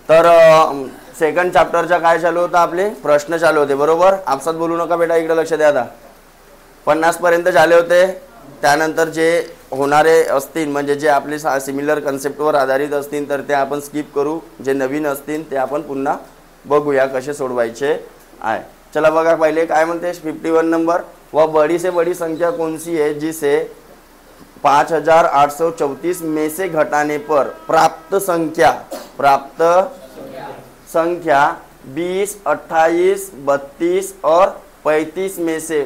तर सेकंड चॅप्टरचा काय चालू होता, आपले प्रश्न चालू होते बरोबर. आपसात बोलू नका बेटा, इकडे लक्ष द्या. आता 50 पर्यंत झाले होते. त्यानंतर जे होणारे असतील म्हणजे जे आपले सिमिलर कन्सेप्टवर आधारित असतील तर ते आपण स्किप करू. जे नवीन असतील ते आपण पुन्हा बघूया कसे सोडवायचे आहे. चला बघा, पहिले काय म्हणते 51 नंबर. वह बड़ी से बड़ी संख्या कौन सी है जिसे 5834 में से घटाने पर प्राप्त संख्या 20, 28, 32 और 35 में से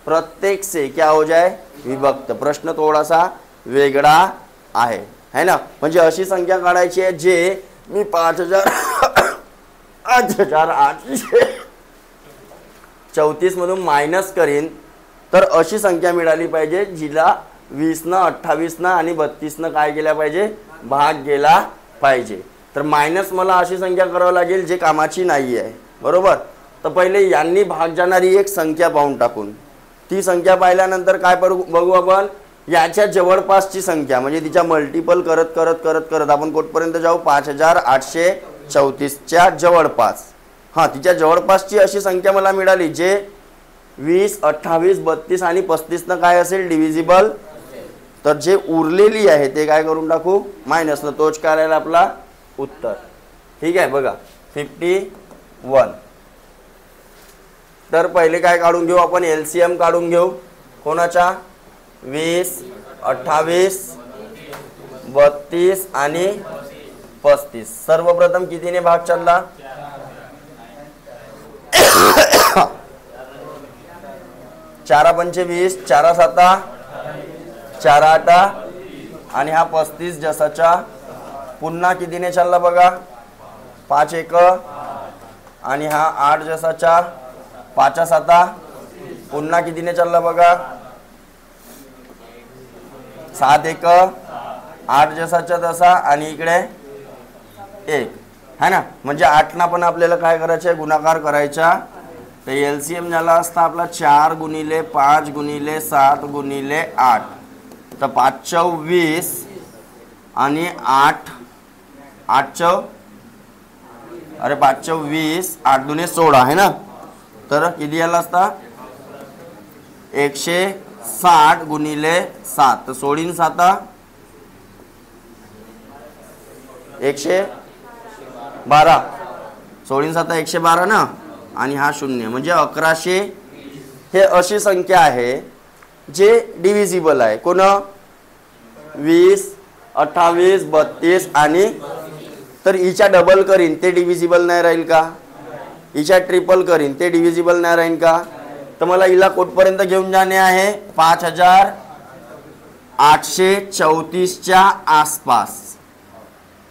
प्रत्येक से क्या हो जाए, विभक्त. प्रश्न थोडासा वेगळा आहे ना. म्हणजे अशी संख्या काढायची आहे जे मी 5834 मधून मायनस करीन, तर अशी संख्या मिळाली पाहिजे जिला 20 न 28 न आणि 32 न काय केल्या पाहिजे, भाग गेला पाहिजे. तर मायनस मला अशी संख्या करावी लागेल जे कामाची नाही आहे बरोबर. तर पहिले यांनी भाग जाणारी एक संख्या पाहून टाकून, ती संख्या पाहिल्यानंतर काय बघू आपण, याच्या जवळपासची संख्या म्हणजे तिच्या मल्टिपल करत करत करत करत आपण कुठपर्यंत जाऊ, 5834 च्या जवळपास. हां, तिच्या जवळपासची अशी संख्या मला मिळाली जे 20, 28, 32 आणि 35 न काय असेल, डिव्हिजिबल. तर जे उरलेली आहे ते काय करून टाकू, मायनस न. तोच काय राहिला आपला उत्तर. ठीक आहे बघा 51. तर पहिले काय काढून घेऊ आपण, एलसीएम काढून घेऊ. कोणाचा, 20, 28, 32 आणि 35. सर्वप्रथम कितीने भाग चालला, 4 पंचे 20, 4 7 4 8 आणि हा 35 जसाचा पुन्हा कितीने चालला बघा, 5 1 आणि हा 8 जसाचा 5 7 पुन्हा कितीने चालला बघा, 7 1 8 जसाच्या तसा आणि इकडे 1 है ना. म्हणजे 8 ना पण आपल्याला काय करायचं, गुणाकार करायचा. तर एलसीएम झाला असता आपला 4 गुणिले 5 गुणिले 7 गुणिले 8. तर 5 × 20 आणि 8 × 20 8 दुने 16 है ना. तर किती आला असता, 160 गुणिले 7. तर 16 7 112, 16 7 112 ना. आणि हा 0 म्हणजे 1100. हे अशी संख्या आहे जे डिव्हिजिबल आहे. कोण, 20, 28, 32 आणि. तर हिच्या डबल करीन ते डिव्हिजिबल नाही राहील का, हिच्या ट्रिपल करीन ते डिव्हिजिबल नाही राहील का. तर मला हिला कोटपर्यंत घेऊन जाणे आहे, 5834 च्या आसपास.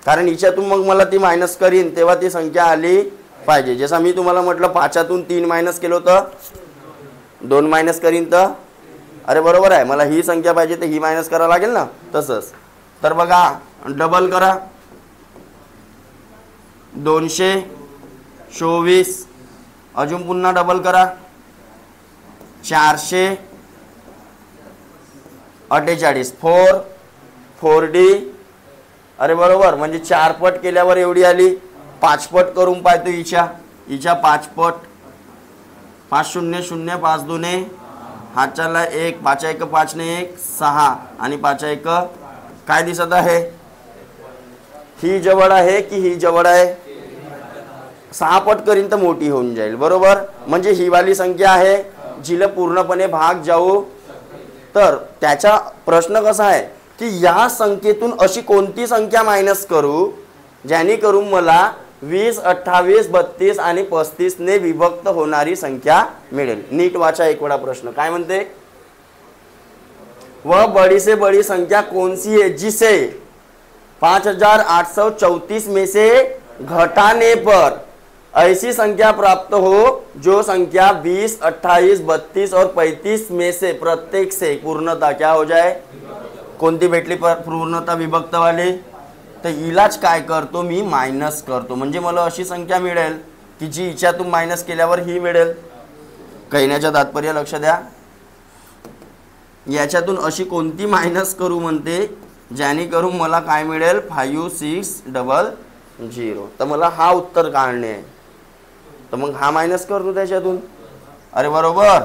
कारण हिच्यातून मग मला ती मायनस करीन तेव्हा ती संख्या आली पाहिजे. जसं मी तुम्हाला म्हटलं 5 3 मायनस केलं होतं, 2 मायनस करीन तर अरे बरोबर आहे, मला ही संख्या पाहिजे तर ही मायनस करावं लागेल ना तसंच. तर बघा डबल करा, 224 अजून पुन्हा डबल करा, 448 4D. अरे बरोबर, म्हणजे 4 पट केल्यावर एवढी आली. 5 पट करून पाहतो हिच्या 5 पट, 5 0 0 5 दुने हा चालला 1, 5 1 5 ने 1 6 आणि 5 1 काय दिसत आहे, ही जवळ आहे की ही जवळ आहे, 6 पट करीन तर मोठी होऊन जाईल बरोबर. म्हणजे ही वाली संख्या आहे जिला पूर्णपणे भाग जाऊ. तर त्याचा प्रश्न कसा आहे की या संख्येतून अशी कोणती संख्या मायनस करू जेणेकरून मला 20, 28, 32 आणि 35 ने विभक्त होणारी संख्या मिळेल. नीट वाचा एक वेळा प्रश्न काय म्हणते, वह बड़ी से बड़ी संख्या कौन सी है जिसे 5834 में से घटाने पर ऐसी संख्या प्राप्त हो जो संख्या 20, 28, 32 और 35 में से प्रत्येक से पूर्णता क्या हो जाए. कोणती भेटली पूर्णता विभक्त वाली. तर हिलाच काय करतो मी, मायनस करतो. म्हणजे मला अशी संख्या मिळेल की जी हिच्यातून मायनस केल्यावर ही मिळेल. कहण्याचं तात्पर्य लक्ष द्या, याच्यातून अशी कोणती मायनस करू म्हणते जेणेकरून मला काय मिळेल, 5688 0. तर मला हा उत्तर काढणे आहे, तर मग हा मायनस करतो त्याच्यातून. अरे बरोबर.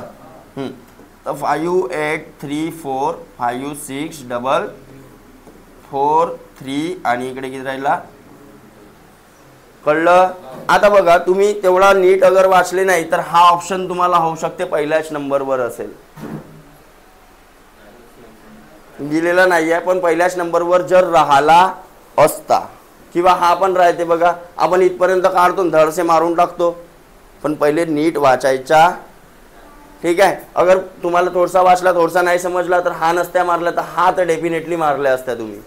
तर 5 8 3 4 5 6 डबल 4 3 आणि इकडे किती राहिला, कळलं. आता बघा तुम्ही तेवढा नीट अगर वाचले नाही तर हा ऑप्शन तुम्हाला होऊ शकते पहिल्याच नंबरवर असेल, दिलेला नाही आहे पण पहिल्याच नंबरवर जर राहिला असता, किंवा हा पण राहते बघा, आपण इथपर्यंत काढतो धडसे मारून टाकतो, पण पहिले नीट वाचायचा. ठीक आहे. अगर तुम्हाला थोडासा वाचला थोडासा नाही समजला तर हा नसत्या मारला, तर हा तर डेफिनेटली मारले असत्या तुम्ही.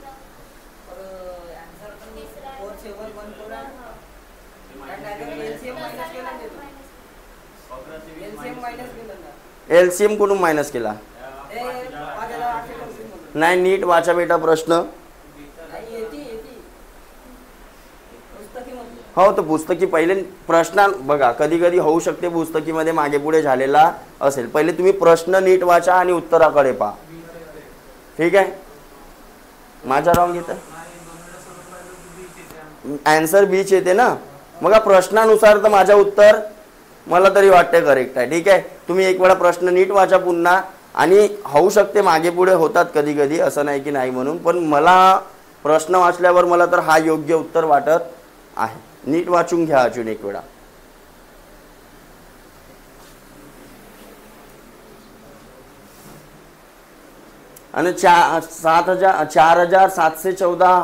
एलसीएम कुठून मायनस केला, नाही नीट वाचा बेटा प्रश्न. हो तर पुस्तकी पहिले प्रश्न बघा, कधी कधी होऊ शकते पुस्तकीमध्ये मागे पुढे झालेला असेल, पहिले तुम्ही प्रश्न नीट वाचा आणि उत्तराकडे पहा. ठीक आहे. माझा रॉंग येतं, आन्सर बीच येते ना, मग प्रश्नानुसार तर माझं उत्तर मला तरी वाटते करेक्ट आहे. ठीक आहे. तुम्ही एक वेळा प्रश्न नीट वाचा पुन्हा, आणि होऊ शकते मागे पुढे होतात कधी कधी, असं नाही की नाही म्हणून, पण मला प्रश्न वाचल्यावर मला तर हा योग्य उत्तर वाटत आहे. नीट वाचून घ्या अजून एक वेळा. आणि 4714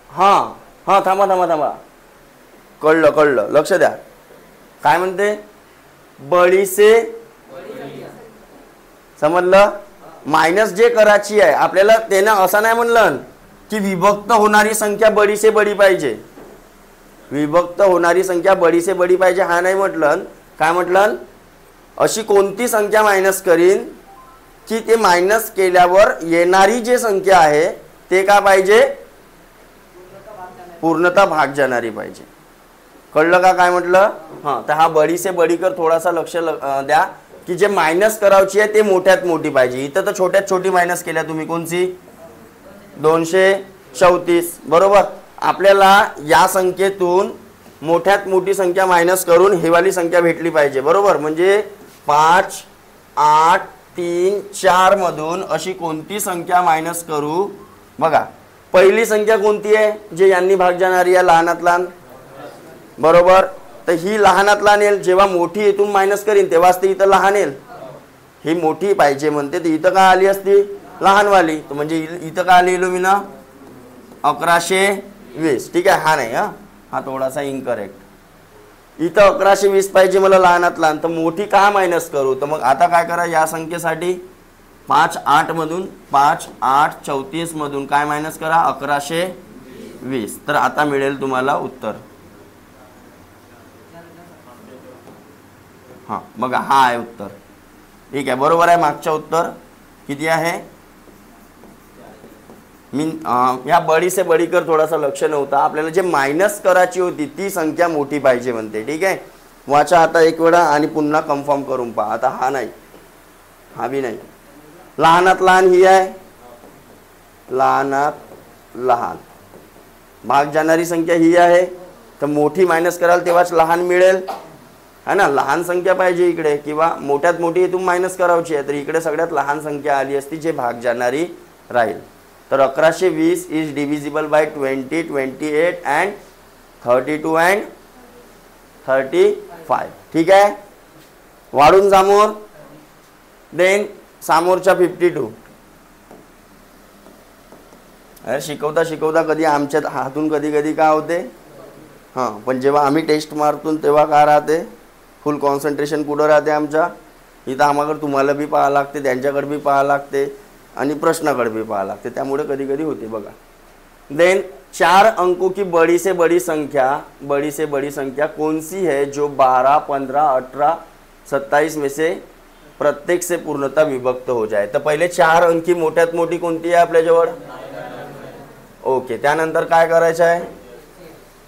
हा थांबा कळलं लक्ष द्या. काय म्हणते, बडीसे समजलं. मायनस जे करायची आहे आपल्याला, त्यानं असं नाही म्हणलं की विभक्त होणारी संख्या बडीसे बडी पाहिजे, विभक्त होणारी संख्या बडीसे बडी पाहिजे हा नाही म्हटलं. काय म्हटलं, अशी कोणती संख्या मायनस करीन की ते मायनस केल्यावर येणारी जी संख्या आहे ते का पाहिजे, पूर्णतः भाग जाणारी पाहिजे. कळलं का काय म्हटलं. हां, तर हा बडी से बडी कर थोडासा लक्ष द्या की जे मायनस करायची आहे ते मोठ्यात मोठी पाहिजे. इथं तर छोट्यात छोटी मायनस केल्या तुम्ही, कोणची, 234 बरोबर. आपल्याला या संख्येतून मोठ्यात मोठी संख्या मायनस करून ही वाली संख्या भेटली पाहिजे बरोबर. म्हणजे 5 8 3 4 मधून अशी कोणती संख्या मायनस करू. बघा पहिली संख्या कोणती आहे, जे यांनी भाग जाणारी आहे, लहानात लहान बरोबर. तर ही लहानात लहान येईल, जेव्हा मोठी इथून मायनस करीन तेव्हाच ती इथं लहान येईल. ही मोठी पाहिजे म्हणते, तर इथं काय आली असती, लहानवाली. तर म्हणजे इथं काय लिहिलो मी ना, 1120. ठीक आहे. हा नाही, हा थोडासा इनकरेक्ट. इथं 1120 पाहिजे मला लहानात लहान, तर मोठी का मायनस करू. तर मग आता काय करा, या संख्येसाठी 5 8 मधून 5 8 34 मधून काय मायनस करा, 1120. तर आता मिळेल तुम्हाला उत्तर. हां बघा, हा आहे उत्तर. ठीक आहे, बरोबर आहे. मागचं उत्तर किती आहे, या बडी से बडी कर थोडासा लक्ष नव्हता, आपल्याला जे मायनस करायची होती ती संख्या मोठी पाहिजे म्हणते. ठीक आहे. वाचा आता एक वेळा आणि पुन्हा कन्फर्म करून पहा. आता हा नाही, हा बी नाही. लहानात लहान ही आहे, लहानात लहान भाग जाणारी संख्या ही आहे, तर मोठी मायनस कराल तेव्हाच लहान मिळेल है ना. लहान संख्या पाहिजे इकडे, किंवा मोठ्यात मोठी इथून मायनस करायची आहे, तर इकडे सगळ्यात लहान संख्या आली असती जे भाग जाणारी राहील. तर 1120 is divisible by 20 28 and 32 and 35. ठीक आहे. वाढून समोर, देन समोरच्या 52. अरे शिकवता शिकवता कधी आमच्या हातून कधी कधी काय होते, हां, पण जेव्हा आम्ही टेस्ट मारतो तेव्हा काय राहते, फुल कॉन्सन्ट्रेशन कुठं राहते आमच्या इथं. आम्हाला तुम्हाला बी पाहावं लागते, त्यांच्याकडे बी पाहावं लागते आणि प्रश्नाकडे भी पाहावं लागते, त्यामुळे कधी कधी होते बघा. देन 4 अंकों की बड़ी से बड़ी संख्या कौन सी है जो 12 15 18 27 में से प्रत्येक से पूर्णतः विभक्त हो जाए. तर पहिले 4 अंकी मोठ्यात मोठी कोणती आहे आपल्याजवळ, ओके. त्यानंतर काय करायचं आहे,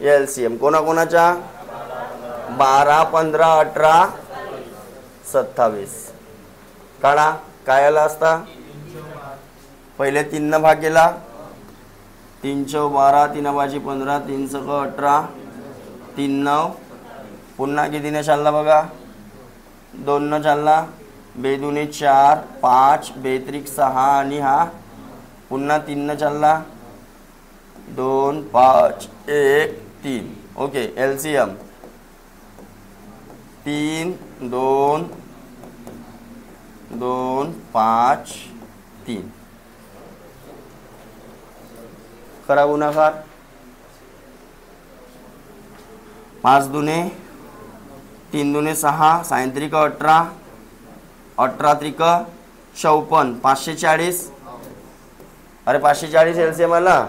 एलसीएम कोणाकोणाच्या, 12 15 18 27 काढा. काय आला असता, पहिले 3 न भाग केला, 3 चौ 12, 3 बाजी 15, 3 सक 18, 3 9, पुन्हा कितीने चालला बघा, 2 न चालला, बेदुने 4, 5, बेत्रिक 6 आणि हा पुन्हा 3 न चालला, 2 5 1 3. Okay, LCM 3 2 2 5 3. करा गुणाकार. 5 दुने 3 दुने 6, 6 त्रिक 18, 18 त्रिक 54, 540. अरे 540 एलसीएम आला.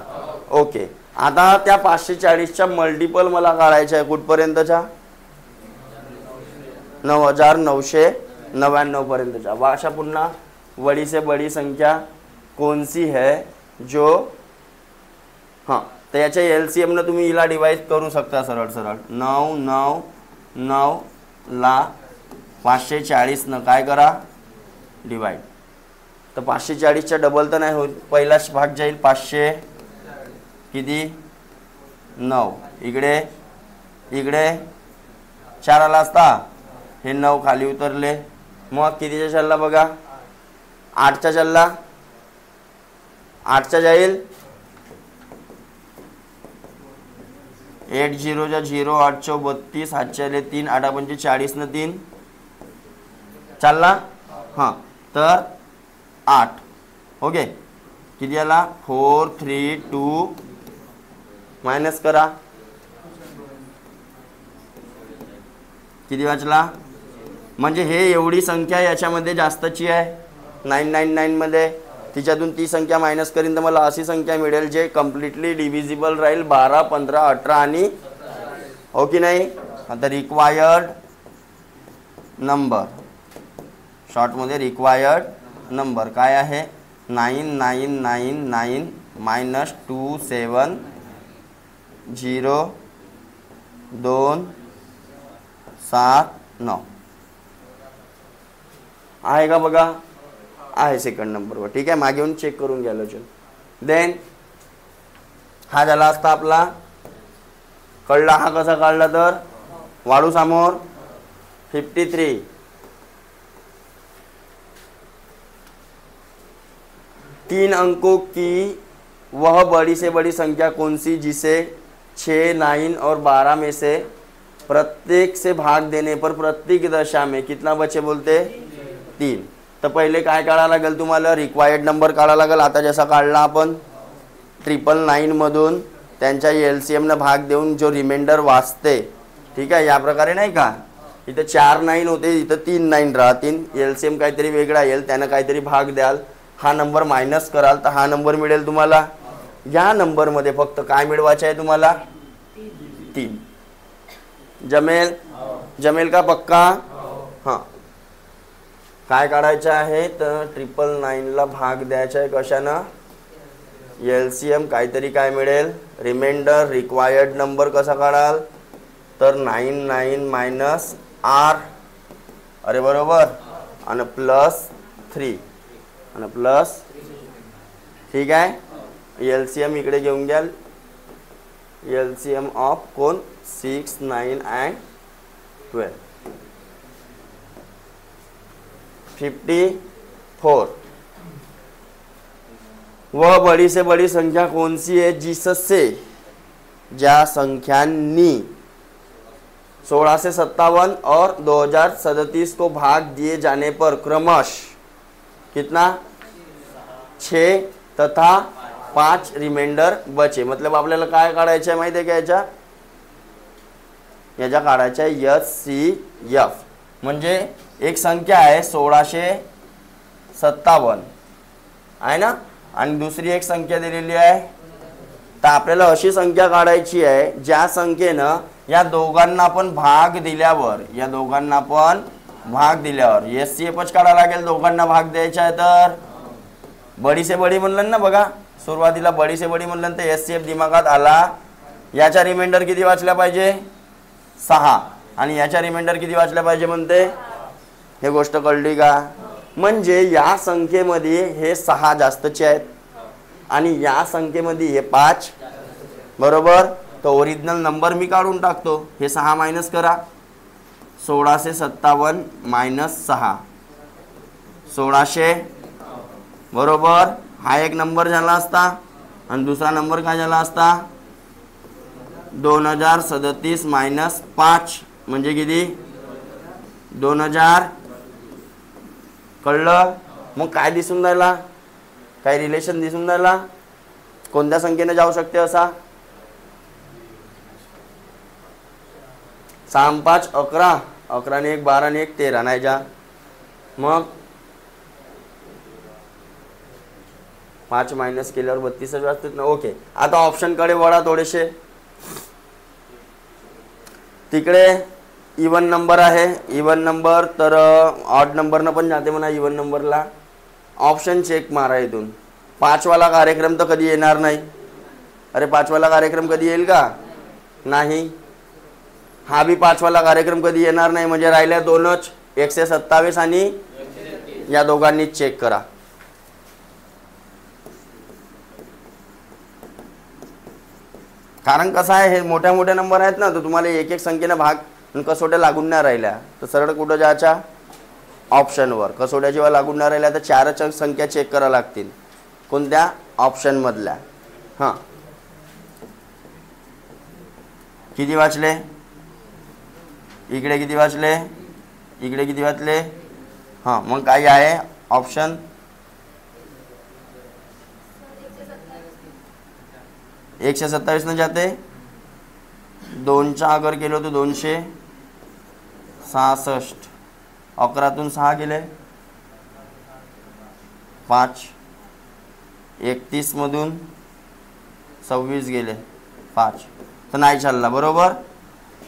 ओके, आता त्या 540च्या मल्टिपल मला काढायचा आहे कुठपर्यंतच्या, 9999 पर्यंतच्या. अशा पुन्हा बड़ी से बड़ी संख्या कौन सी है जो, हां, तर याच्या एलसीएम न तुम्ही हिला डिवाइड करू शकता सरळ सरळ. 999 ला 540 न काय करा, डिवाइड. तर 540च्या डबल तर नाही होत, पहिलाच भाग जाईल 500 किती 9, इकडे इकडे 4 आला असता, हे 9 खाली उतरले, मग कितीचा चालला बघा, 8चा चालला, 8चा जाईल, 8 0 0, 8 चौ 32, 8 चले 3, 8 पंचे 40 न 3 चालला. हां, तर 8. ओके, किती आला, 4 3 2, मायनस करा, किती वाचला, म्हणजे हे एवढी संख्या याच्यामध्ये जास्तची आहे 999 मध्ये, तिच्यातून ती संख्या मायनस करीन तर मला अशी संख्या मिळेल जे कम्प्लिटली डिव्हिजिबल राहील 12 15 18 आणि, हो की नाही. आता रिक्वायर्ड नंबर, शॉर्टमध्ये रिक्वायर्ड नंबर काय आहे, 9999 मायनस 2 7 0 2 7 9 आहे का बघा, आहे सेकंड नंबरवर. ठीक आहे, मागे येऊन चेक करून घ्या लोचन. देन हा झाला असता आपला कळला. हा कसा काढला तर वाढू समोर 53. तीन अंकों की वह बड़ी से बड़ी संख्या कौन सी जिसे 6 9 और 12 में से प्रत्येक से भाग देने पर प्रत्येक दशा में कितना बचे बोलते, 3. तर पहिले काय काढायला लागेल तुम्हाला, रिक्वायर्ड नंबर काढायला लागेल. आता जसा काढला आपण 999 मधून त्यांच्या एलसीएम न भाग देऊन जो रिमाइंडर वाचते, ठीक आहे, या प्रकारे नाही का, इथं 4 9 होते, इथं 3 9 राहतील, एलसीएम काहीतरी वेगळा येईल, त्यानं काहीतरी भाग द्याल, हा नंबर मायनस कराल तर हा नंबर मिळेल तुम्हाला. या नंबर मध्ये फक्त काय मिळवायचं आहे तुम्हाला, 3. जमेल, जमेल का पक्का. हां, काय काढायचं आहे तर 999 ला भाग द्यायचा आहे कशानं, एलसीएम काहीतरी काय मिळेल, रिमाइंडर रिक्वायर्ड नंबर कसा काढाल तर 99 मायनस R, अरे बरोबर, आणि प्लस 3 आणि प्लस, ठीक आहे. एलसीएम इकडे घेऊन घ्याल, एलसीएम ऑफ कोण 6 9 अँड 12 54. वह बड़ी से बड़ी संख्या कौन सी है जिससे, ज्या संख्यांनी 16 से 57 और 2037 को भाग दिए जाने पर क्रमश कितना 6 तथा 5 रिमाइंडर बचे. मतलब आपल्याला काय काढायचं आहे माहिती आहे का, याच्या काढायचं आहे HCF. म्हणजे एक संख्या आहे 1657 आहे ना, आणि दुसरी एक संख्या दिलेली आहे. तर आपल्याला अशी संख्या काढायची आहे ज्या संख्येनं या दोघांना पण भाग दिल्यावर, या दोघांना पण भाग दिल्यावर HCFच काढायला लागेल. दोघांना भाग द्यायचा आहे तर बडी से बडी म्हणलं ना बघा, सुरुवातीला बडी से बडी म्हणलं तर HCF दिमागात आला. याचा रिमाइंडर किती वाचल्या पाहिजे 6, आणि याचा रिमाइंडर किती वाचल्या पाहिजे म्हणते, हे गोष्ट कळली का. म्हणजे या संख्येमध्ये हे 6 जास्तचे आहेत आणि या संख्येमध्ये हे 5 बरोबर. तर ओरिजिनल नंबर मी काढून टाकतो. हे 6 मायनस करा. 1657 मायनस 6 1600 बरोबर. हा एक नंबर झाला असता आणि दुसरा नंबर काय झाला असता 2037 मायनस 5 म्हणजे किती 2000. कळलं. मग काय दिसून राहिला, काय रिलेशन दिसून राहिला, कोणत्या संख्येने जाऊ शकते असा 6 5 11 11 ने 1 12 ने 1 13 नाही जा. मग 5 मायनस केल्यावर 32 वाजतात ना. ओके. आता ऑप्शनकडे वळा थोडेसे. तिकडे इवन नंबर आहे. इवन नंबर तर ऑड नंबरनं पण जाते म्हणा इवन नंबरला. ऑप्शन चेक मारा इथून. 5 वाला कार्यक्रम तर कधी येणार नाही. अरे 5 वाला कार्यक्रम कधी येईल का नाही. हा बी 5 वाला कार्यक्रम कधी येणार नाही. म्हणजे राहिल्या दोनच 127 आणि या दोघांनी चेक करा. कारण कसं आहे हे मोठ्या मोठ्या नंबर आहेत ना तर तुम्हाला एक एक संख्येने भाग कसोट्या लागून नाही राहिल्या तर सरळ कुठं जायच्या ऑप्शनवर. कसोट्या जेव्हा लागून नाही राहिल्या तर 4 संख्या चेक करावं लागतील कोणत्या ऑप्शनमधल्या. हां किती वाचले, इकडे किती वाचले, इकडे किती वाचले. हां मग काय आहे ऑप्शन 127 न जाते. 2चा अगर केलं तर 266. 11तून 6 गेले 5. 31 मधून 26 गेले 5 तर नाही चालला बरोबर.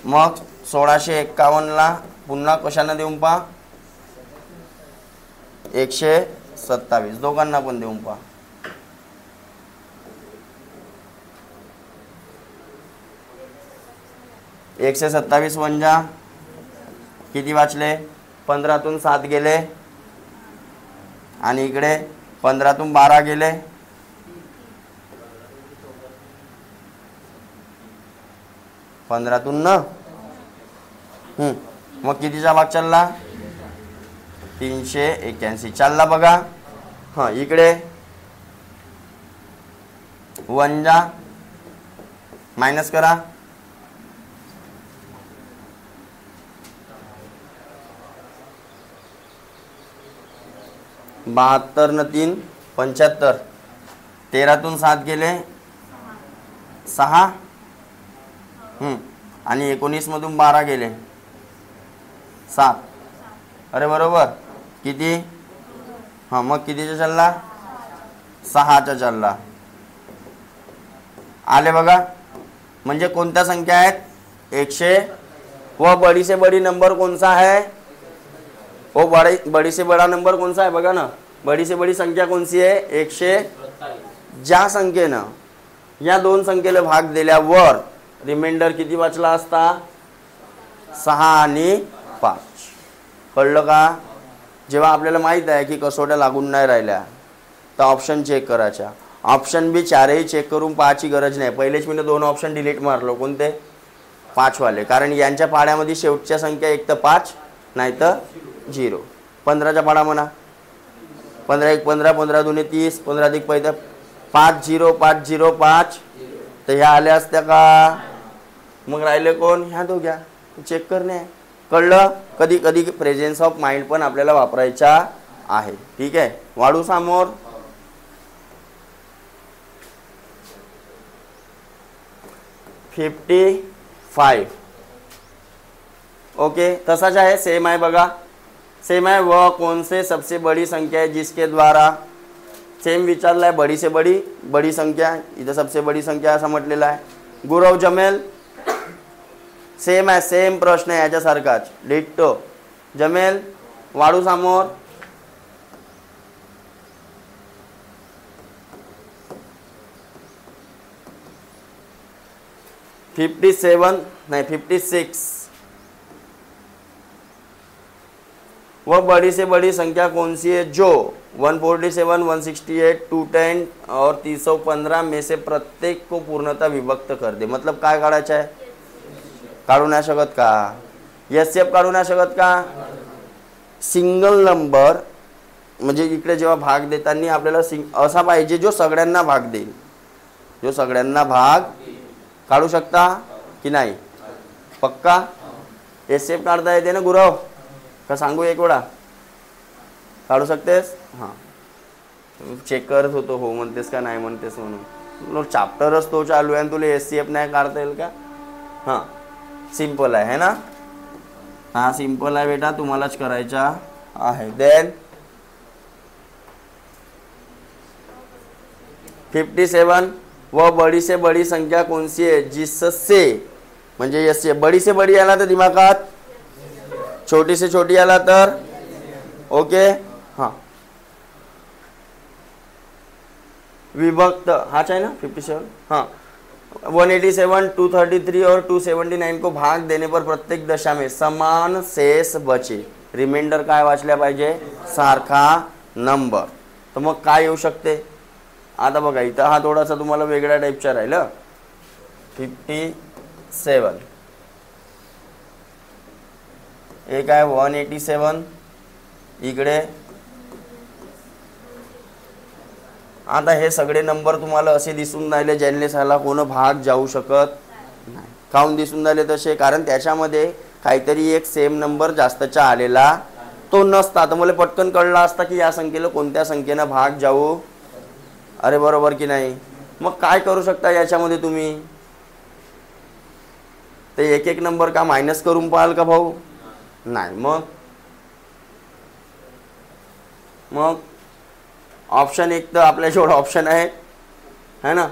मग 1651ला पुन्हा कशानं देऊन पहा 127 दोघांना पण देऊन पहा. 127 वंजा किती वाचले 15तून 7 गेले आणि इकडे 15तून 12 गेले 15तून न मग कितीचा भाग चालला 381 चालला बघा. हां इकडे वंजा मायनस करा 72 न 3 75. 13तून 7 गेले 6 आणि 19 मधून 12 गेले 7. अरे बरोबर किती. हां मग कितीचा चालला 6चा चालला. आले बघा. म्हणजे कोणत्या संख्या आहेत 100 व बड़ी से बड़ी नंबर कौन सा है वो बड़ी से बड़ा नंबर कौन सा है बघा ना. बड़ी से बड़ी संख्या कौन सी है 100. ज्या संख्येनं या दोन संख्येला भाग दिल्यावर रिमाइंडर किती वाचला असता 6 आणि 5. कळलं का. जेव्हा आपल्याला माहित आहे की कसोट्या लागून नाही राहिल्या तर ऑप्शन चेक करायच्या. ऑप्शन बी 4ही चेक करून पाहायची गरज नाही. पहिलेच मी 2 ऑप्शन डिलीट मारलो कोणते 5 वाले. कारण यांच्या पाड्यामध्ये शेवटच्या संख्या एक तर 5 नाही तर 0. 15चा पाडा म्हणा 15 1 15 15 2 30 15 अधिक 5 5 0 5 0 5 तर ह्या आल्या असत्या का. मग राहिले कोण ह्या दोघ्या चेक करणे. कळलं. कधी कधी प्रेझेन्स ऑफ माइंड पण आपल्याला वापरायचा आहे. ठीक आहे. वाढू समोर 55. ओके तसाच आहे सेम आहे बघा. सेम आहे. वह कौन से सबसे बड़ी संख्या है जिसके द्वारा सेम विचारलाय. बड़ी से बड़ी संख्या इथं सबसे बड़ी संख्या असं म्हटलेलं आहे. गुरव जमेल सेम आहे. सेम प्रश्न आहे याच्यासारखाच डिट्टो. जमेल वाढू समोर 57 नाही 56. वह बड़ी से बड़ी संख्या कौन सी है जो 147, 168, 210 और 315 में से प्रत्येक को पूर्णतः विभक्त कर दे. मतलब काय काढायचं आहे? काढू नाही शकत का? एसएफ काढू नाही शकत का? सिंगल नंबर म्हणजे इकडे जेव्हा भाग देताना आपल्याला असा पाहिजे जो सगळ्यांना भाग देईल, जो सगळ्यांना भाग काढू शकता की नाही? पक्का? एसएफ काढता येते ना गुरव? का सांगू एक वेळा? काढू शकतेस? हां, चेक करत होतो हो म्हणतेस का नाही म्हणतेस म्हणून. चॅप्टरच तो चालू आहे आणि तुला एससीएफ नाही काढता येईल का? हां, सिंपल आहे ना? हा सिंपल आहे बेटा, तुम्हालाच करायचा आहे. देन 57, वह बड़ी से बड़ी संख्या कौन सी है जिससे, म्हणजे एससी. बड़ी से बड़ी आला तर दिमागात, छोटी से छोटी आला तर ओके. हां, विभक्त हाच आहे ना 57. हां, 187, 233 और 279 को भाग देने पर प्रत्येक दशा में समान शेष बचे. रिमाइंडर काय वाचल्या पाहिजे? सारखा नंबर. तर मग काय येऊ शकते? आता बघा इथं हा थोडासा तुम्हाला वेगळ्या टाईपचा राहिलं. 57 एक आहे 187 इकडे. आता हे सगळे नंबर तुम्हाला असे दिसून राहिले ज्यांनी साला कोण भाग जाऊ शकत नाही. काऊन दिसून राहिले तसे? कारण त्याच्यामध्ये काहीतरी एक सेम नंबर जास्तचा आलेला तो नसता. तर मला पटकन कळलं असता की या संख्येला कोणत्या संख्येनं भाग जाऊ. अरे बरोबर की नाही? मग काय करू शकता याच्यामध्ये तुम्ही? ते एक एक नंबर का मायनस करून पाहाल का भाऊ? नाही. मग ऑप्शन एक तर आपल्याजवळ ऑप्शन आहे है ना?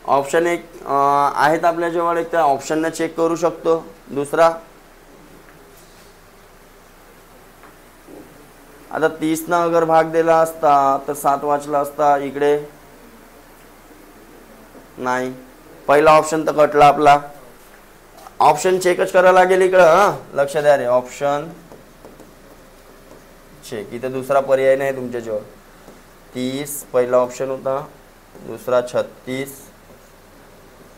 ऑप्शन एक आहेत आपल्याजवळ, एक तर ऑप्शननं चेक करू शकतो. दुसरा आता 30 ना अगर भाग दिला असता तर 7 वाचला असता. इकडे नाही. पहिला ऑप्शन तर कटला आपला. ऑप्शन चेकच करायला लागेल इकडं. हां, लक्ष द्या रे. Option check. इथं दुसरा पर्याय नाही तुमच्याजवळ. 30 पहिला ऑप्शन होता, दुसरा 36,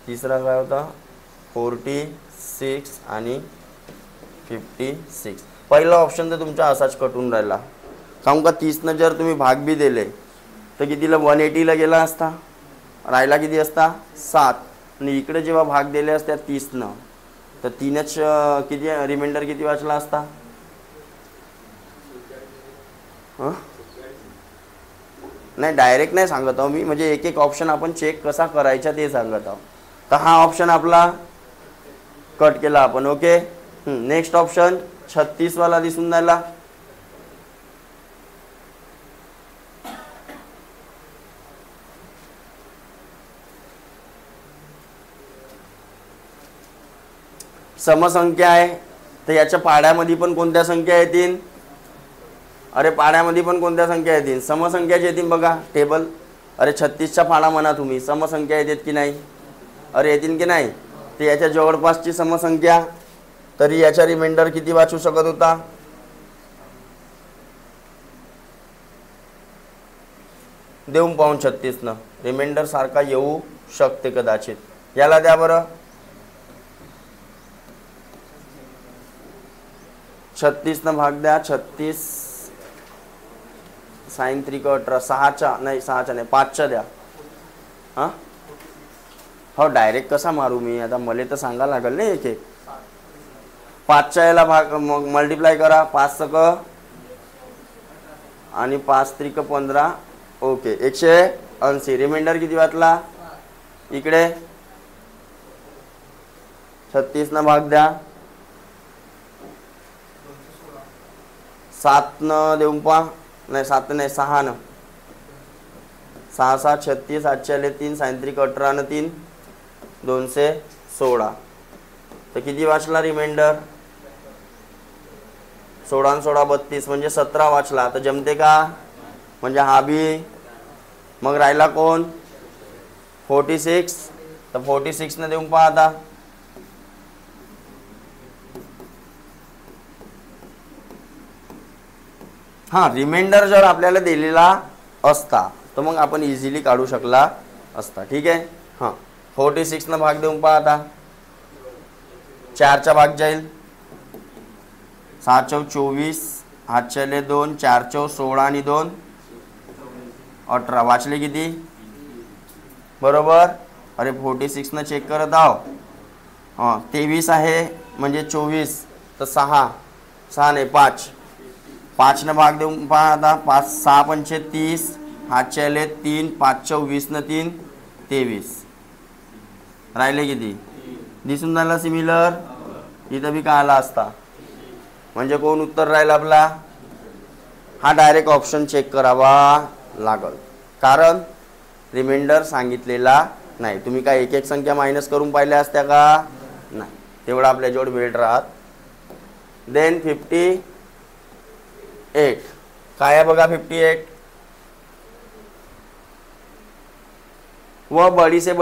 तिसरा काय होता 46 आणि 56. पहिला ऑप्शन तर तुमचा असाच कटून राहिला. काहून का 30 न जर तुम्ही भाग बी दिले तर कितीला 180 ला गेला असता. राहिला किती असता 7. आणि इकडे जेव्हा भाग दिले असत्या 30 न तर 3च किती रिमाइंडर किती वाचला असता? नाही डायरेक्ट नाही सांगत आहो मी, म्हणजे एक एक ऑप्शन आपण चेक कसा करायचा ते सांगत आहो. तर हा ऑप्शन आपला कट केला आपण. ओके. नेक्स्ट ऑप्शन 36 वाला दिसून राहिला. समसंख्या आहे तर याच्या पाड्यामध्ये पण कोणत्या संख्या येतील? अरे पाड्यामध्ये पण कोणत्या संख्या येतील? समसंख्याच येतील बघा टेबल. अरे 36चा पाडा म्हणा तुम्ही, समसंख्या येतात की नाही? अरे येतील की नाही? तर याच्या जवळपासची समसंख्या, तरी याचा रिमाइंडर किती वाचू शकत होता? देऊन पाहून 36 न रिमाइंडर सारखा येऊ शकते कदाचित. याला द्या बरं. 36 न भाग द्या. 36 साइन 3 का 18. 6चा नाही 5चा द्या. हां हो डायरेक्ट कसा मारू मी आता? मला तर सांगा लागेल ना एक एक. 5च्या याला भाग मग मल्टिप्लाय करा. 5 क आणि 5 3 15. ओके 180. रिमाइंडर किती वाचला? इकडे 36 न भाग द्या. 7 न देऊन पहा. नाही 7 नाही 6 न. 6 7 36. 8 3 साइन 3 18 न 3 216. तर किती वाचला रिमाइंडर? 16 आणि 16 32 म्हणजे 17 वाचला. तर जमते का? म्हणजे हा बी. मग राहिला कोण? 46. तर 46 न देऊन पहा आता. हां रिमाइंडर जर आपल्याला दिलेला असता तर मग आपण इझिली काढू शकला असता. ठीक आहे. हां 46 न भाग देऊन पहा आता. 4चा भाग जाईल. 6 चौक 24, हातच्याले 2, 4 चौक 16 आणि 2 18. वाचले किती? बरोबर. अरे 46 न चेक करत आहो. हां 23 आहे म्हणजे 24 तर 6 नाही 5 न भाग देऊन पहा आता. 5 6 पंचे 30, हातच्याले 3, 5 चौक 20 न 3 23. राहिले किती? दिसून झाला सिमिलर. इथं बी काय आला असता म्हणजे कोण उत्तर राहिला आपला? हा डायरेक्ट ऑप्शन चेक करावा लागल कारण रिमाइंडर सांगितलेला नाही. तुम्ही काय एक एक संख्या मायनस करून पाहिल्या असत्या का? नाही. तेवढा आपल्याजवळ वेळ राहत. देन 58 काय आहे बघा 58. वह बड़ी से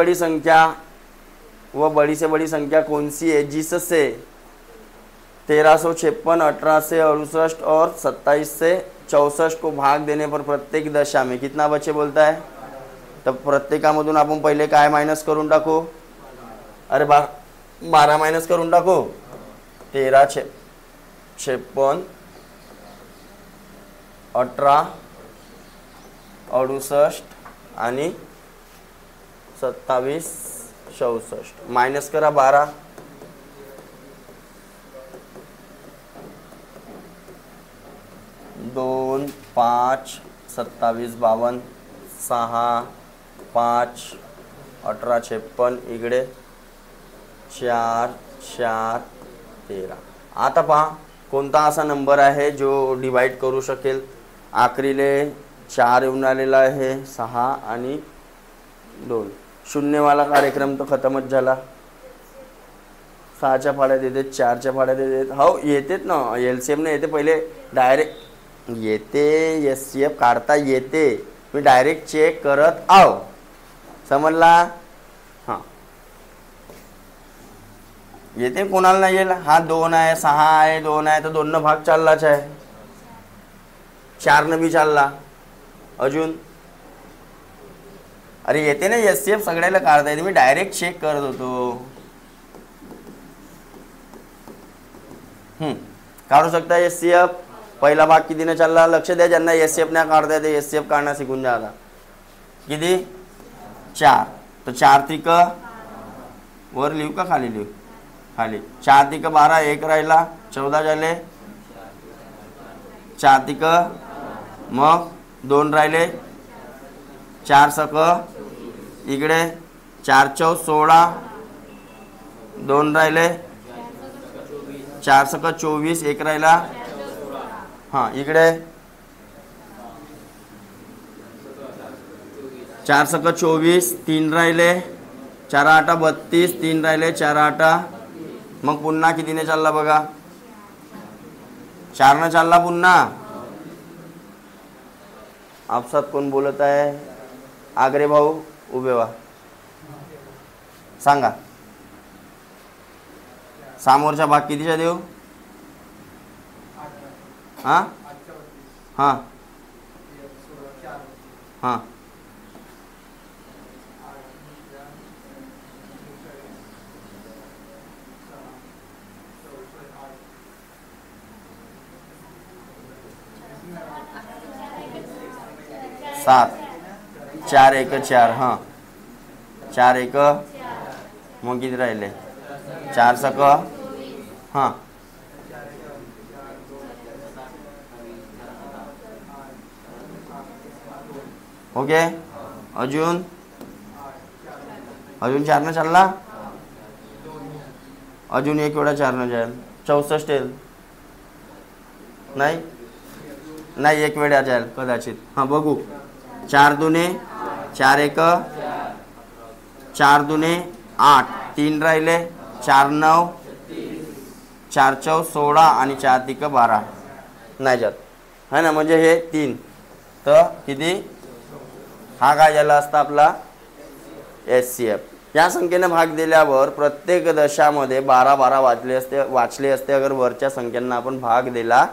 बड़ी संख्या कौन सी है जिससे 1356, 18 से 68 और 27 से 64 को भाग देने पर प्रत्येक दशा में कितना बचे बोलता है? तर प्रत्येकामधून आपण पहिले काय मायनस करून टाकू? अरे 12 मायनस करून टाकू. 13, 56, 18, 68 आणि 27, 64 मायनस करा 12. 2, 5, 27, 52, 6, 5, 18, 56 इकडे 4, 4, 13. आता पहा कोणता असा नंबर आहे जो डिवाइड करू शकेल. आखरीले 4 येऊन आलेला आहे 6 आणि 2. शून्यवाला कार्यक्रम तर खतमच झाला. 6च्या फाड्यात येते, 4च्या फाड्यात येते. हो येतेत ना LCM ने येते. पहिले डायरेक्ट येते SCF काढता येते. मी डायरेक्ट चेक करत आहो. समजला? हां येते कोणाला नाही येईल. हा 2 आहे 6 आहे 2 आहे तर 2 न भाग चाललाच आहे. 4 न बी चालला. अजून अरे येते ना SCF सगळ्याला काढता येते. मी डायरेक्ट चेक करत होतो. काढू शकता SCF. पहिला भाग कितीने चालला? लक्ष द्या ज्यांना SCF नाही काढता येते SCF काढणं शिकून जा. आता किती? 4. तर 4 त्रिक वर लिहू का खाली लिहू? खाली. 4 त्रिक 12, 1 राहिला 14 झाले. 4 त्रिक मग 2 राहिले. 4 सक इकडे 4 चौक 16, 2 राहिले. 4 सक 24, 1 राहिला. हां इकडे 4 सक 24, 3 राहिले. 4 8 32, 3 राहिले. 4 8 मग पुन्हा कितीने चालला बघा? 4 न चालला पुन्हा. आपसात कोण बोलत आहे? आगरे भाऊ उभे व्हा. सांगा समोरचा भाग कितीचा देऊ? हां हां हां सात. 4 1 4. हां 4 1 मग किती राहिले? 4 सक हां ओके. अजून 4 न चालला. अजून एक वेळा 4 न जाईल. 64 येईल नाही नाही एक वेळा जाईल कदाचित. हां बघू. 4 दुने 4 1 4 दुने 8, 3 राहिले. 4 9, 4 चौक 16 आणि 4 त्रिक 12 नाही जात है ना. म्हणजे हे 3 तर किती? हा काय झाला असता आपला SCF. या संख्येने भाग दिल्यावर प्रत्येक दशामध्ये 12 12 वाचले असते अगर वरच्या संख्यांना आपण भाग दिला.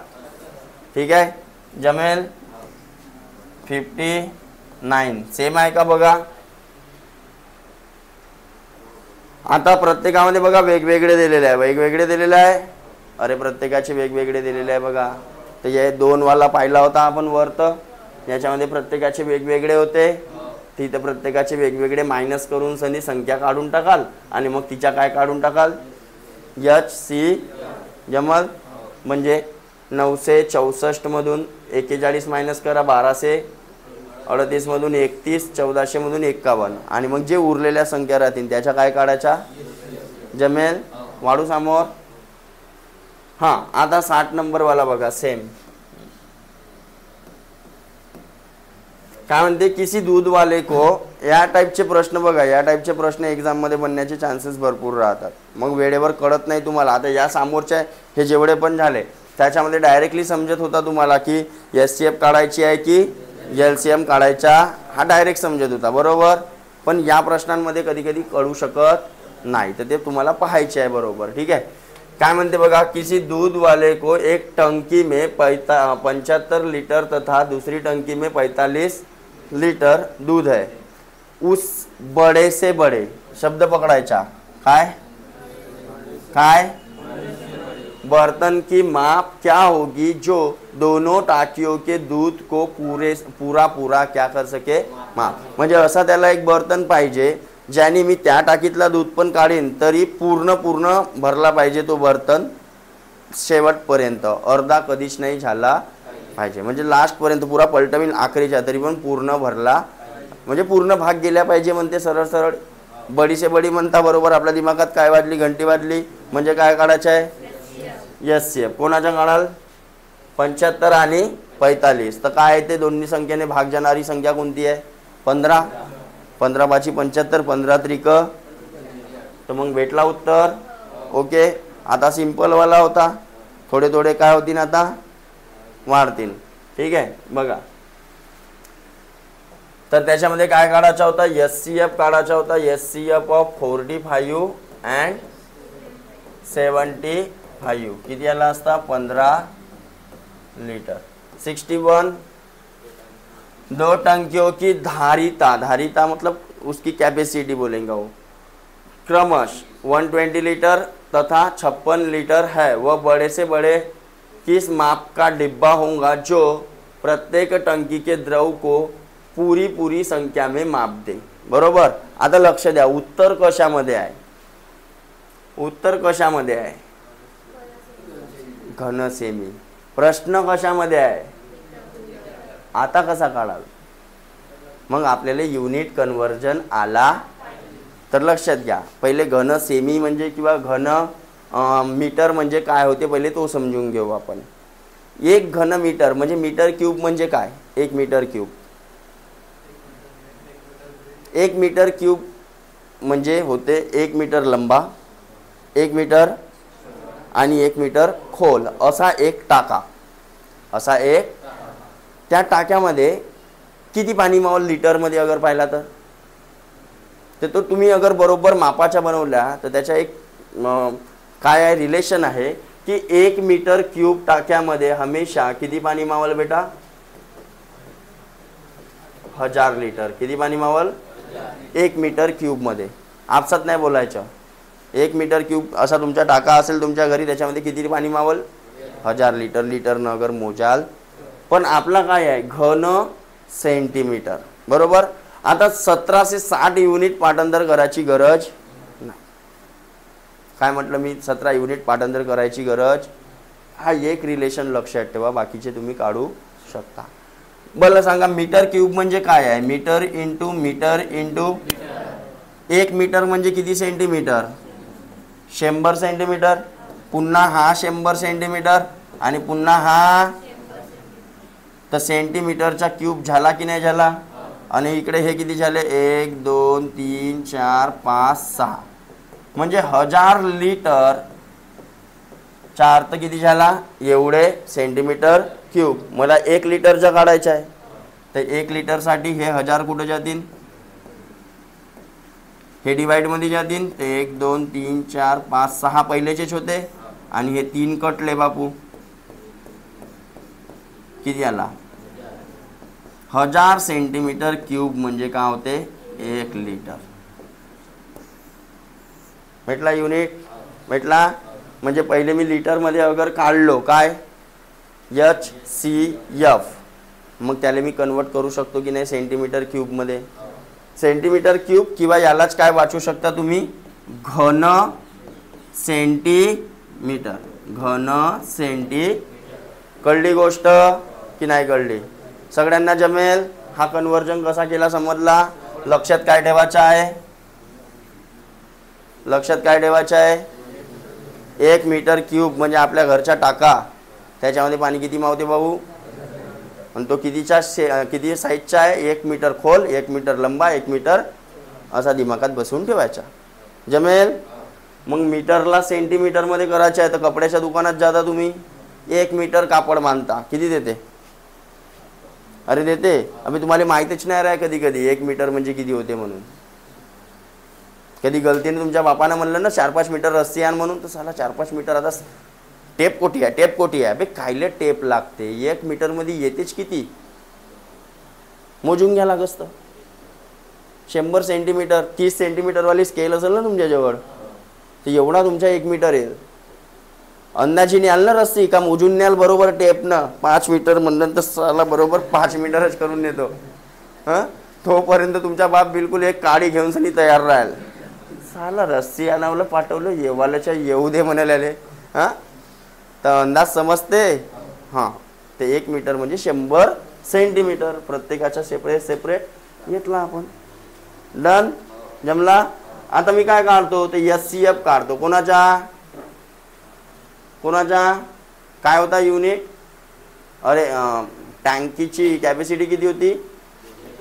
ठीक आहे. जमेल 59 सेम आहे का बघा. आता प्रत्येकामध्ये बघा वेगवेगळे दिलेले आहे, वेगवेगळे दिलेले आहे. अरे प्रत्येकाचे वेगवेगळे दिलेले आहे बघा. तर हे 2 वाला पाहिला होता आपण वरत, याच्यामध्ये प्रत्येकाचे वेगवेगळे होते. तिथे प्रत्येकाचे वेगवेगळे मायनस करून सनी संख्या काढून टाकाल आणि मग तिच्या काय काढून टाकाल HC जमल. म्हणजे 964 मधून 41 मायनस करा, 1238 मधून 31, 1400 मधून 51 आणि मग जे उरलेल्या संख्या राहतील त्याच्या काय काढायच्या जमेल. वाढू समोर. हां आता 60 नंबर वाला बघा सेम काय म्हणते. किसी दूध वाले को, या टाईपचे प्रश्न बघा, या टाईपचे प्रश्न एक्झाम मध्ये बनण्याचे चान्सेस भरपूर राहतात. मग वेळेवर कळत नाही तुम्हाला. आता या समोरच्या हे जेवढे पण झाले त्याच्यामध्ये डायरेक्टली समजत होता तुम्हाला की SCF काढायची आहे की LCM काढायचा, हा डायरेक्ट समजत होता बरोबर. पण या प्रश्नांमध्ये कधी कधी कळू शकत नाही, तर ते तुम्हाला पाहायचे आहे बरोबर. ठीक आहे. काय म्हणते बघा. किसी दूध वाले को एक टंकी में 75 लीटर तथा दूसरी टंकी में 45 लीटर दूध है. उस बड़े से बड़े शब्द पकड़ायचा काय काय बर्तन की माप क्या होगी जो दोनों टाकियों के दूध को पूरा क्या कर सके माप. म्हणजे असा त्याला एक बर्तन पाहिजे ज्याने मी त्या टाकीतला दूध पण काढीन तरी पूर्ण भरला पाहिजे तो बर्तन शेवटपर्यंत, अर्धा कधीच नाही झाला पाहिजे. म्हणजे लास्टपर्यंत पुरा पलटवीन आखरीच्या तरी पण पूर्ण भरला, म्हणजे पूर्ण भाग गेल्या पाहिजे म्हणते. सरळ सरळ बडी से बडी म्हणता बरोबर. आपल्या दिमागात काय वाजली, घंटी वाजली. म्हणजे काय काढायचं आहे SCF. कोणाच्या काढाल 75 आणि 45. तर काय आहे ते दोन्ही संख्येने भाग जाणारी संख्या कोणती आहे 15. 15 5 75, 15 त्रिक. तर मग भेटला उत्तर. ओके. आता सिंपल वाला होता, थोडे थोडे काय होतील आता वाढतील. ठीक आहे बघा. तर त्याच्यामध्ये काय काढायचा होता SCF काढायचा होता. SCF ऑफ 45 अँड 75 किती आला असता 15 लीटर. 61 दो टंकियों की धारिता मतलब उसकी कैपेसिटी बोलेंगे वो क्रमश 120 लीटर तथा 56 लीटर है. वह बड़े से बड़े किस माप का डिब्बा होगा जो प्रत्येक टंकी के द्रव को पूरी संख्या में माप दे. बरोबर. आता लक्ष द्या, उत्तर कशामध्ये आहे, उत्तर कशामध्ये आहे घन सेमी. प्रश्न कशामध्ये आहे, आता कसा काढाल. मग आपल्याला युनिट कन्वर्जन आला तर लक्षात घ्या. पहिले घन सेमी म्हणजे किंवा घन मीटर म्हणजे काय होते पहिले तो समजून घेऊ आपण. 1 घन मीटर म्हणजे मीटर क्यूब म्हणजे काय. 1 मीटर क्यूब, 1 मीटर क्यूब म्हणजे होते 1 मीटर लंबा, 1 मीटर आणि 1 मीटर खोल असा एक टाका. असा एक त्या टाक्यामध्ये किती पाणी मावल लिटरमध्ये अगर पाहिला तर तो तुम्ही अगर बरोबर मापाच्या बनवल्या तर त्याच्या एक काय आहे रिलेशन आहे की 1 मीटर क्यूब टाक्यामध्ये हमेशा किती पाणी मावल बेटा 1000 लिटर. किती पाणी मावल 1 मीटर क्यूब मध्ये. आपसात नाही बोलायचं. 1 मीटर क्यूब असा तुमचा टाका असेल तुमच्या घरी, त्याच्यामध्ये किती पाणी मावल 1000 लिटर. लिटरनं अगर मोजाल. पण आपला काय आहे घन सेंटीमीटर बरोबर. आता 1760 युनिट पाठांतर करायची गरज नाही. काय म्हटलं मी 17 युनिट पाठांतर करायची गरज. हा एक रिलेशन लक्षात ठेवा, बाकीचे तुम्ही काढू शकता. बरं सांगा मीटर क्यूब म्हणजे काय आहे. मीटर इंटू 1 मीटर म्हणजे किती सेंटीमीटर 100 सेंटीमीटर. पुन्हा हा 100 सेंटीमीटर आणि पुन्हा हा. तर सेंटीमीटरचा क्यूब झाला की नाही झाला. आणि इकडे हे किती झाले 1 2 3 4 5 6 म्हणजे 1000 लिटर 4 तर किती झाला एवढे सेंटीमीटर क्यूब. मला 1 लिटरचा काढायचा आहे तर 1 लिटरसाठी हे 1000 कुठे जातील हे डिवाइड मध्ये जातील. ते 1 2 3 4 5 6 पहिलेचेच होते आणि हे 3 कटले बापू. किती आला 1000 सेंटीमीटर क्यूब म्हणजे काय होते 1 लिटर. भेटला युनिट भेटला. म्हणजे पहिले मी लिटर मध्ये अगर काढलो काय HCF, मग त्याला मी कन्वर्ट करू शकतो की नाही सेंटीमीटर क्यूब मध्ये. सेंटीमीटर क्यूब किंवा यालाच काय वाचू शकता तुम्ही घन सेंटीमीटर. घन सेंटी. कळली गोष्ट की नाही कळली? सगळ्यांना जमेल. हा कन्वर्जन कसा केला समजला. लक्षात काय ठेवायचं आहे, लक्षात काय ठेवायचं आहे 1 मीटर क्यूब म्हणजे आपल्या घरच्या टाका. त्याच्यामध्ये पाणी किती मावते भाऊ, आणि तो किती साईजचा आहे 1 मीटर खोल 1 मीटर लंबा 1 मीटर असा दिमागात बसवून ठेवायचा. जमेल. मग मीटरला सेंटीमीटर मध्ये करायचं आहे तर कपड्याच्या दुकानात जाता तुम्ही 1 मीटर कापड मानता किती देते, अरे देते. अभि तुम्हाला माहितीच नाही आहे कधी कधी 1 मीटर म्हणजे किती होते म्हणून. कधी गलतीने तुमच्या बापानं म्हणलं ना 4-5 मीटर रस्सी आण म्हणून, तर साला 4-5 मीटर आता टेप कोठी आहे टेप कोठी आहे. अबे कायले टेप लागते 1 मीटर मध्ये येतेच किती मोजून घ्या लागत. 100 सेंटीमीटर 30 सेंटीमीटर वाली स्केल असेल ना तुमच्याजवळ तर एवढा तुमचा 1 मीटर येईल. अंदाजी न्याल ना रस्सी का मोजून न्याल बरोबर टेपनं 5 मीटर म्हणलं तर साला बरोबर 5 मीटरच करून नेतो. हां तोपर्यंत तुमचा बाप बिलकुल एक काडी घेऊन सनी तयार राहील. साला रस्सी आणावलं पाठवलं येवाल्याच्या येऊ दे म्हणाले. हां तर अंदाज समजते. हां ते 1 मीटर म्हणजे 100 सेंटीमीटर. प्रत्येकाच्या सेपरेट सेपरेट घेतला आपण. डन. जमला. आता मी काय काढतो ते HCF काढतो. कोणाचा काय होता युनिट. अरे टँकीची कॅपॅसिटी किती होती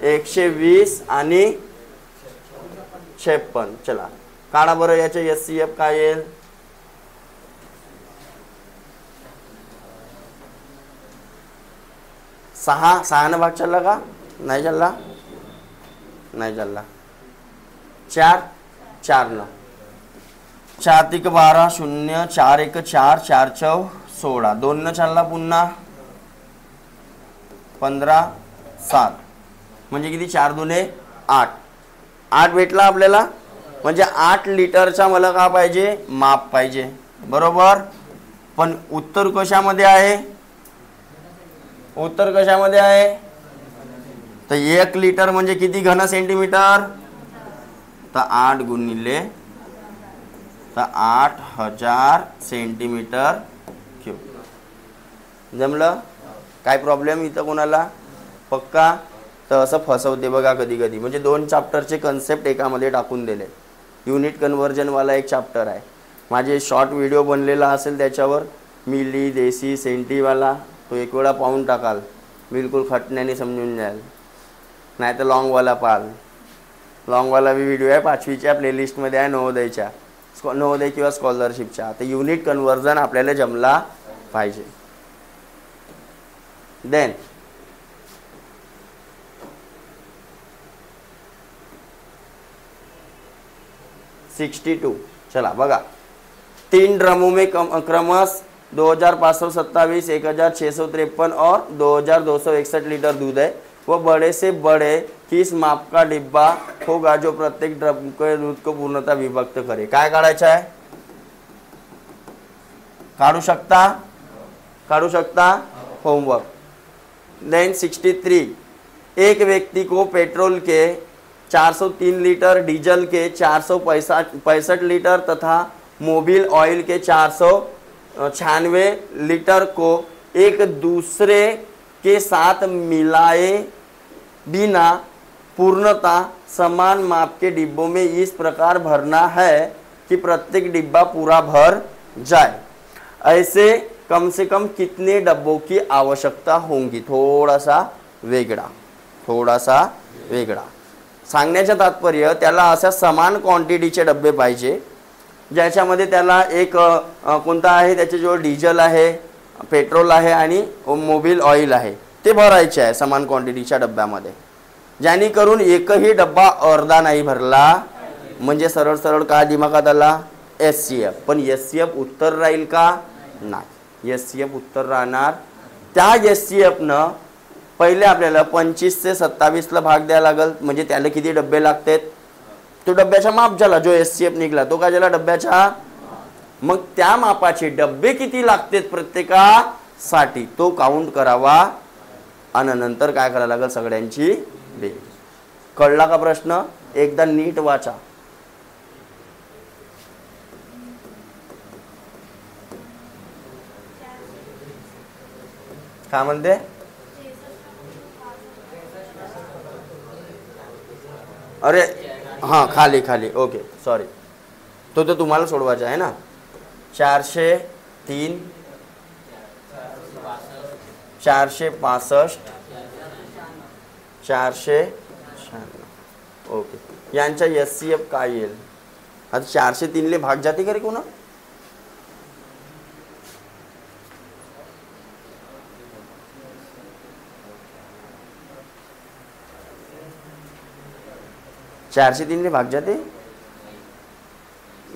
120 आणि 56. चला काढा बरं याचे HCF काय येईल. 6 भाग चालला का नाही चालला, नाही चालला. 4 न 4 तिक 12 0 4 1 4 4 4 16 2 न चालला पुन्हा 15 7 म्हणजे किती 4 दुने 8 भेटला आपल्याला. म्हणजे 8 लिटरचा मला का पाहिजे माप पाहिजे बरोबर. पण उत्तर कशामध्ये आहे, उत्तर कशामध्ये आहे तर 1 लिटर म्हणजे किती घन सेंटीमीटर तर 8 गुणिले तर 8000 सेंटीमीटर क्यूब. जमलं. काय प्रॉब्लेम इथं कोणाला पक्का. तर असं फसवते बघा कधी कधी. म्हणजे 2 चॅप्टरचे कन्सेप्ट एकामध्ये टाकून दिले. युनिट कन्वर्जनवाला एक चॅप्टर आहे. माझे शॉर्ट व्हिडिओ बनलेला असेल त्याच्यावर मिली देसी सेंटीवाला तो एक वेळा पाहून टाकाल बिलकुल खटण्याने समजून जाईल. नाही तर लॉंगवाला पाल. लॉंगवाला बी व्हिडिओ आहे 5वीच्या प्लेलिस्टमध्ये आहे नवोदयच्या नवोदय किंवा स्कॉलरशिपच्या. तर युनिट कन्वर्जन आपल्याला जमला पाहिजे. देन (62) चला बघा. 3 ड्रमों में क्रमश 2527, 1653 और 2261 लीटर दूध है. वो बड़े से बड़े किस माप का डिब्बा होगा जो प्रत्येक ड्रम के दूध को पूर्णतः विभक्त करे. काय काढायचं आहे काढू शकता होमवर्क. देन 63 एक व्यक्ति को पेट्रोल के 403 लीटर, डीजल के 465 लीटर तथा मोबिल ऑयल के 496 लीटर को एक दूसरे के साथ मिलाए बिना पूर्णतः समान माप के डिब्बों में इस प्रकार भरना है कि प्रत्येक डिब्बा पूरा भर जाए. ऐसे कम से कम कितने डब्बों की आवश्यकता होगी. थोडासा वेगळा सांगण्याचं तात्पर्य त्याला अशा समान क्वांटिटीचे डब्बे पाहिजे ज्याच्यामध्ये त्याला एक कोणता आहे त्याच्याजवळ डिझेल आहे, पेट्रोल आहे आणि मोबिल ऑइल आहे ते भरायचे आहे समान क्वांटिटीच्या डब्यामध्ये. जेणेकरून एकही डब्बा अर्धा नाही भरला म्हणजे सरळ सरळ काय दिमागात आला HCF. पण HCF उत्तर राहील का नाही. HCF उत्तर राहणार त्या SCFनं पहिले आपल्याला 25 ते 27 ला भाग द्यायला लागल, म्हणजे त्याला किती डब्बे लागतात, तो डब्याचा माप झाला. जो SCF निघाला तो काय झाला, डब्याचा. मग त्या मापाचे डब्बे किती लागतात प्रत्येकासाठी तो काउंट करावा आणि नंतर काय करायला लागेल, सगळ्यांची बेरीज. कळला का प्रश्न? एकदा नीट वाचा. काय म्हणते? अरे हां, खाली खाली, ओके सॉरी, तो तर तुम्हाला सोडवायचा आहे ना. 403, 465, 496, ओके. यांचा SCF काय येईल? आता 403 ले भाग जाते का रे कोणा? चारशे 3 भाग जाते.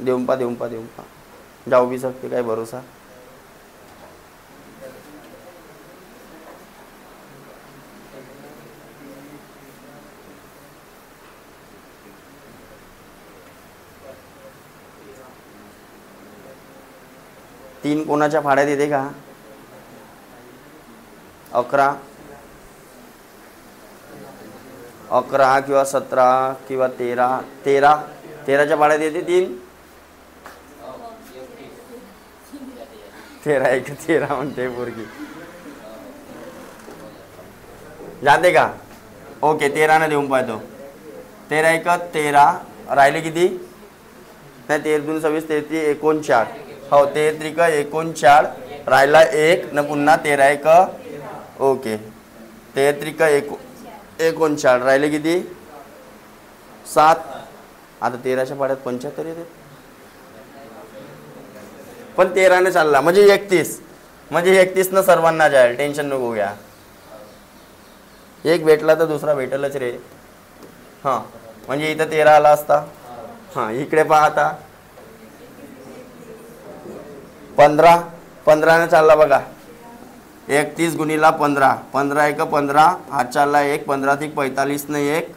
देऊन पा जाऊ भी सकते, काय भरोसा. तीन कोणाच्या फाड्यात येते का? 11 किंवा 17 किंवा 13च्या पाड्यात येते 3. 13 म्हणते पोरगी. जाते का? ओके, 13 देऊन पाहतो. 13 13, राहिले किती? नाही, 13 26 33 39. हो, 13 39, राहिला 1 न पुन्हा 13 ओके. 13 39, राहिले किती? 7. आता 13च्या पाड्यात 75 येते, पण 13 चालला म्हणजे 31, म्हणजे 31 न सर्वांना जाईल, टेन्शन नको घ्या. एक भेटला तर दुसरा भेटेलच रे. हां, म्हणजे इथं 13 आला असता. हां, इकडे पहा आता 15 ने चालला बघा. 31 गुणिला 15, 15 15, हात चालला 1, 15 × 45 न 1.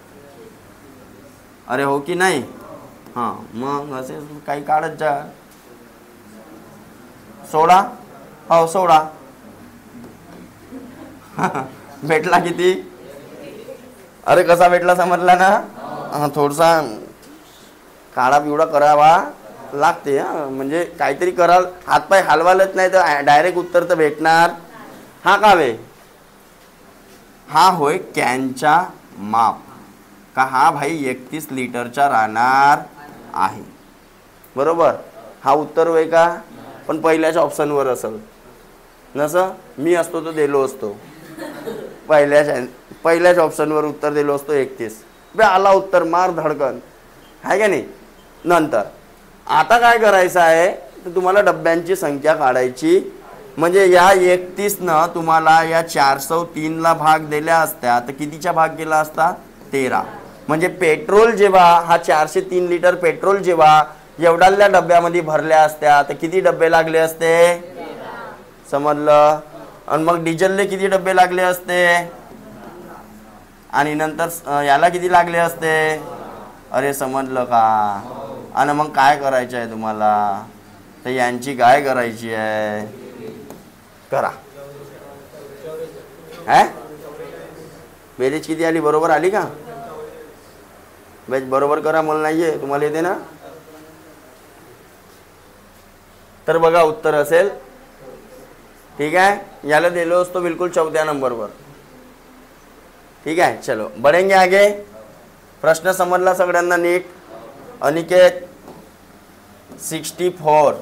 अरे हो की नाही? हां, मग असे काही काढत जा. 16, हो 16. भेटला किती? अरे कसा भेटला समजला ना? हां, थोडासा काळा पिवळा करावा लागते. हां, म्हणजे काहीतरी कराल, हातपाय हलवालच नाही तर डायरेक्ट उत्तर तर भेटणार. हा कावे, हा होय कॅनचा माप का? हा भाई 31 लिटरचा राहणार आहे, बरोबर. हा उत्तर होय का? पण पहिल्याच ऑप्शनवर असेल. नसं मी असतो तो दिलो असतो, पहिल्याच ऑप्शनवर उत्तर दिलो असतो 31. बे आला उत्तर, मार धडकन, आहे का नाही. नंतर आता काय करायचं आहे, तर तुम्हाला डब्यांची संख्या काढायची. म्हणजे या 31 न तुम्हाला या 403 ला भाग दिल्या असत्या तर कितीचा भाग गेला असता? 13. म्हणजे पेट्रोल जेव्हा हा 403 लिटर पेट्रोल जेव्हा एवढ्या डब्यामध्ये भरल्या असत्या तर किती डब्बे लागले असते? समजलं. आणि मग डिझेलले किती डब्बे लागले असते? आणि नंतर याला किती लागले असते? अरे समजलं का? आणि मग काय करायचं आहे तुम्हाला, तर यांची काय करायची आहे, करा. बेरीज किती आली? बरोबर आली का? बरोबर करा, मला नाहीये, तुम्हाला येते ना? तर बघा उत्तर असेल. ठीक आहे, याला दिलो असतो बिलकुल 4थ्या नंबरवर. ठीक आहे, चलो बढ़ेंगे आगे. प्रश्न समजला सगळ्यांना नीट? अनिकेत 64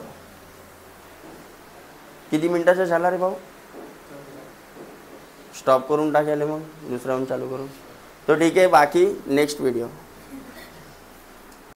किती मिनिटाचा झाला रे भाऊ? स्टॉप करून टाकायला मग दुसरा चालू करून. तो ठीक आहे, बाकी नेक्स्ट व्हिडिओ.